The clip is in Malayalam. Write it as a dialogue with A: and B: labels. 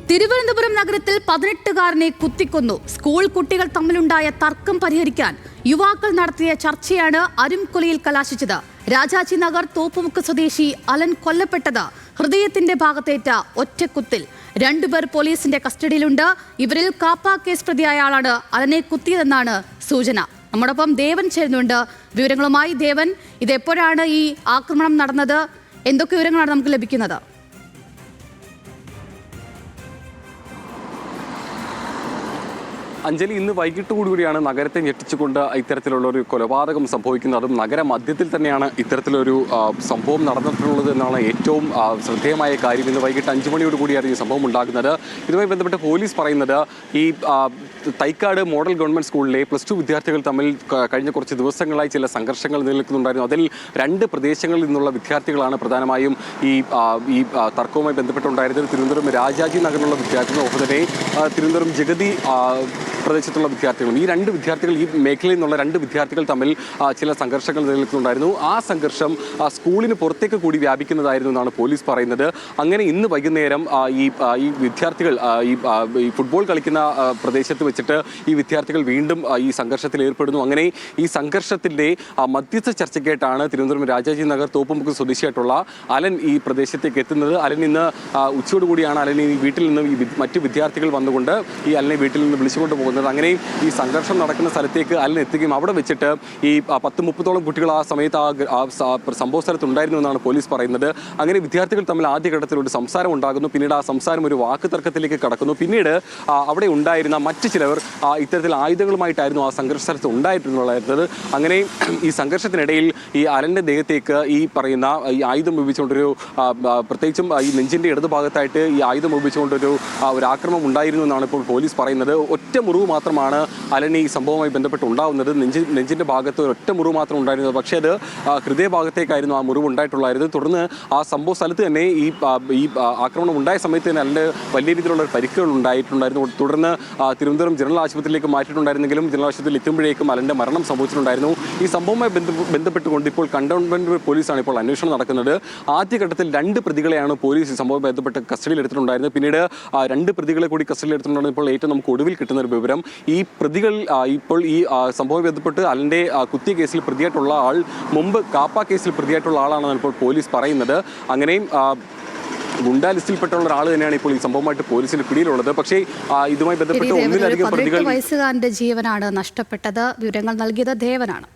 A: തിരുവനന്തപുരം നഗരത്തിൽ 18കാരനെ കുത്തിക്കൊന്നു. സ്കൂൾ കുട്ടികൾ തമ്മിലുണ്ടായ തർക്കം പരിഹരിക്കാൻ യുവാക്കൾ നടത്തിയ ചർച്ചയാണ് അരുംകൊലയിൽ കലാശിച്ചത്. രാജാജി നഗർ തോപ്പുമുക്ക് സ്വദേശി അലൻ കൊല്ലപ്പെട്ടത് ഹൃദയത്തിന്റെ ഭാഗത്തേറ്റ ഒറ്റക്കുത്തിൽ. 2 പേർ പോലീസിന്റെ കസ്റ്റഡിയിലുണ്ട്. ഇവരിൽ കാപ്പ കേസ് പ്രതിയായ ആളാണ് അലനെ കുത്തിയതെന്നാണ് സൂചന. നമ്മോടൊപ്പം ദേവൻ ചേരുന്നുണ്ട് വിവരങ്ങളുമായി. ദേവൻ, ഇതെപ്പോഴാണ് ഈ ആക്രമണം നടന്നത്? എന്തൊക്കെ വിവരങ്ങളാണ് നമുക്ക് ലഭിക്കുന്നത്?
B: അഞ്ജലി, ഇന്ന് വൈകിട്ടോടുകൂടിയാണ് നഗരത്തെ ഞെട്ടിച്ചുകൊണ്ട് ഇത്തരത്തിലുള്ള ഒരു കൊലപാതകം സംഭവിക്കുന്നത്. അതും നഗര മധ്യത്തിൽ തന്നെയാണ് ഇത്തരത്തിലൊരു സംഭവം നടന്നിട്ടുള്ളത് എന്നാണ് ഏറ്റവും ശ്രദ്ധേയമായ കാര്യം. ഇന്ന് വൈകിട്ട് 5 മണിയോട് കൂടിയാണ് ഈ സംഭവം ഉണ്ടാകുന്നത്. ഇതുമായി ബന്ധപ്പെട്ട് പോലീസ് പറയുന്നത് ഈ തൈക്കാട് മോഡൽ ഗവൺമെൻറ് സ്കൂളിലെ +2 വിദ്യാർത്ഥികൾ തമ്മിൽ കഴിഞ്ഞ കുറച്ച് ദിവസങ്ങളായി ചില സംഘർഷങ്ങൾ നിലനിൽക്കുന്നുണ്ടായിരുന്നു. അതിൽ 2 പ്രദേശങ്ങളിൽ നിന്നുള്ള വിദ്യാർത്ഥികളാണ് പ്രധാനമായും ഈ തർക്കവുമായി ബന്ധപ്പെട്ടുണ്ടായിരുന്നത്. തിരുവനന്തപുരം രാജാജി നഗറിലുള്ള വിദ്യാർത്ഥികൾ, ഒപ്പം തന്നെ തിരുവനന്തപുരം ജഗതി പ്രദേശത്തുള്ള വിദ്യാർത്ഥികളും. ഈ 2 വിദ്യാർത്ഥികൾ, ഈ മേഖലയിൽ നിന്നുള്ള 2 വിദ്യാർത്ഥികൾ തമ്മിൽ ചില സംഘർഷങ്ങൾ നിലനിൽക്കുന്നുണ്ടായിരുന്നു. ആ സംഘർഷം സ്കൂളിന് പുറത്തേക്ക് കൂടി വ്യാപിക്കുന്നതായിരുന്നു എന്നാണ് പോലീസ് പറയുന്നത്. അങ്ങനെ ഇന്ന് വൈകുന്നേരം ഈ വിദ്യാർത്ഥികൾ ഈ ഫുട്ബോൾ കളിക്കുന്ന പ്രദേശത്ത് വെച്ചിട്ട് ഈ വിദ്യാർത്ഥികൾ വീണ്ടും ഈ സംഘർഷത്തിൽ ഏർപ്പെടുന്നു. അങ്ങനെ ഈ സംഘർഷത്തിൻ്റെ മധ്യസ്ഥ ചർച്ചയ്ക്കായിട്ടാണ് തിരുവനന്തപുരം രാജാജി നഗർ തോപ്പുമുക്ക് സ്വദേശിയായിട്ടുള്ള അലൻ ഈ പ്രദേശത്തേക്ക് എത്തുന്നത്. അലൻ ഇന്ന് ഉച്ചയോടുകൂടിയാണ് അലൻ ഈ വീട്ടിൽ നിന്ന് മറ്റു വിദ്യാർത്ഥികൾ വന്നുകൊണ്ട് ഈ അലനെ വീട്ടിൽ നിന്ന് വിളിച്ചുകൊണ്ട് പോകുന്നത്. അങ്ങനെ ഈ സംഘർഷം നടക്കുന്ന സ്ഥലത്തേക്ക് അലൻ എത്തുകയും അവിടെ വെച്ചിട്ട് ഈ 10-30ഓളം കുട്ടികൾ ആ സമയത്ത് ആ സംഭവ സ്ഥലത്ത് ഉണ്ടായിരുന്നു എന്നാണ് പോലീസ് പറയുന്നത്. അങ്ങനെ വിദ്യാർത്ഥികൾ തമ്മിൽ ആദ്യഘട്ടത്തിൽ ഒരു സംസാരം ഉണ്ടാകുന്നു. പിന്നീട് ആ സംസാരം ഒരു വാക്ക് തർക്കത്തിലേക്ക് കടക്കുന്നു. പിന്നീട് അവിടെ ഉണ്ടായിരുന്ന മറ്റു ചിലവർ ഇത്തരത്തിൽ ആയുധങ്ങളുമായിട്ടായിരുന്നു ആ സംഘർഷ സ്ഥലത്ത് ഉണ്ടായിട്ടുള്ളത്. അങ്ങനെ ഈ സംഘർഷത്തിനിടയിൽ ഈ അലൻ്റെ ദേഹത്തേക്ക് ഈ പറയുന്ന ഈ ആയുധം ഉപയോഗിച്ചുകൊണ്ടൊരു പ്രത്യേകിച്ചും ഈ നെഞ്ചിൻ്റെ ഇടതുഭാഗത്തായിട്ട് ഈ ആയുധം ഉപയോഗിച്ചുകൊണ്ടൊരു ആക്രമണം ഉണ്ടായിരുന്നു എന്നാണ് ഇപ്പോൾ പോലീസ് പറയുന്നത്. ഒറ്റ മുറിവ് മാത്രമാണ് അലൻ ഈ സംഭവവുമായി ബന്ധപ്പെട്ട് ഉണ്ടാകുന്നത്. നെഞ്ചിൻ്റെ ഭാഗത്ത് ഒറ്റ മുറിവ് മാത്രം ഉണ്ടായിരുന്നത്. പക്ഷേ അത് ഹൃദയഭാഗത്തേക്കായിരുന്നു ആ മുറിവ് ഉണ്ടായിട്ടുള്ളത്. തുടർന്ന് ആ സംഭവ സ്ഥലത്ത് തന്നെ ഈ ആക്രമണം ഉണ്ടായ സമയത്ത് തന്നെ അലൻ്റെ വലിയ രീതിയിലുള്ള പരിക്കുകൾ ഉണ്ടായിട്ടുണ്ടായിരുന്നു. തുടർന്ന് തിരുവനന്തപുരം ജനറൽ ആശുപത്രിയിലേക്ക് മാറ്റിയിട്ടുണ്ടായിരുന്നെങ്കിലും ജനറൽ ആശുപത്രിയിൽ എത്തുമ്പോഴേക്കും അലൻ്റെ മരണം സംഭവിച്ചിട്ടുണ്ടായിരുന്നു. ഈ സംഭവവുമായി ബന്ധപ്പെട്ടുകൊണ്ട് ഇപ്പോൾ കണ്ടോൺമെൻറ് പോലീസാണ് ഇപ്പോൾ അന്വേഷണം നടക്കുന്നത്. ആദ്യഘട്ടത്തിൽ 2 പ്രതികളെയാണ് പോലീസ് ഈ സംഭവം ബന്ധപ്പെട്ട് കസ്റ്റഡിയിൽ എടുത്തിട്ടുണ്ടായിരുന്നത്. പിന്നീട് 2 പ്രതികളെ കൂടി കസ്റ്റഡിയിൽ എടുത്തിട്ടുണ്ടായിരുന്നു. ഇപ്പോൾ ഏറ്റവും നമുക്ക് ഒടുവിൽ കിട്ടുന്ന ഒരു വിവരം, ഈ പ്രതികൾ ഇപ്പോൾ ഈ സംഭവം ബന്ധപ്പെട്ട് അലൻ്റെ കുത്തിയ കേസിൽ പ്രതിയായിട്ടുള്ള ആൾ മുമ്പ് കാപ്പ കേസിൽ പ്രതിയായിട്ടുള്ള ആളാണെന്നാണ് ഇപ്പോൾ പോലീസ് പറയുന്നത്. അങ്ങനെയും ഗുണ്ടാ ലിസ്റ്റിൽപ്പെട്ടുള്ള ഒരാൾ തന്നെയാണ് ഇപ്പോൾ ഈ സംഭവമായിട്ട് പോലീസിന്റെ പിടിയിലുള്ളത്. പക്ഷേ ഇതുമായി ബന്ധപ്പെട്ട് ഒന്നിലധികം പ്രതികൾ.
A: 18 വയസ്സുകാരന്റെ ജീവനാണ് നഷ്ടപ്പെട്ടത്. വിവരങ്ങൾ നൽകിയത് ദേവനാണ്.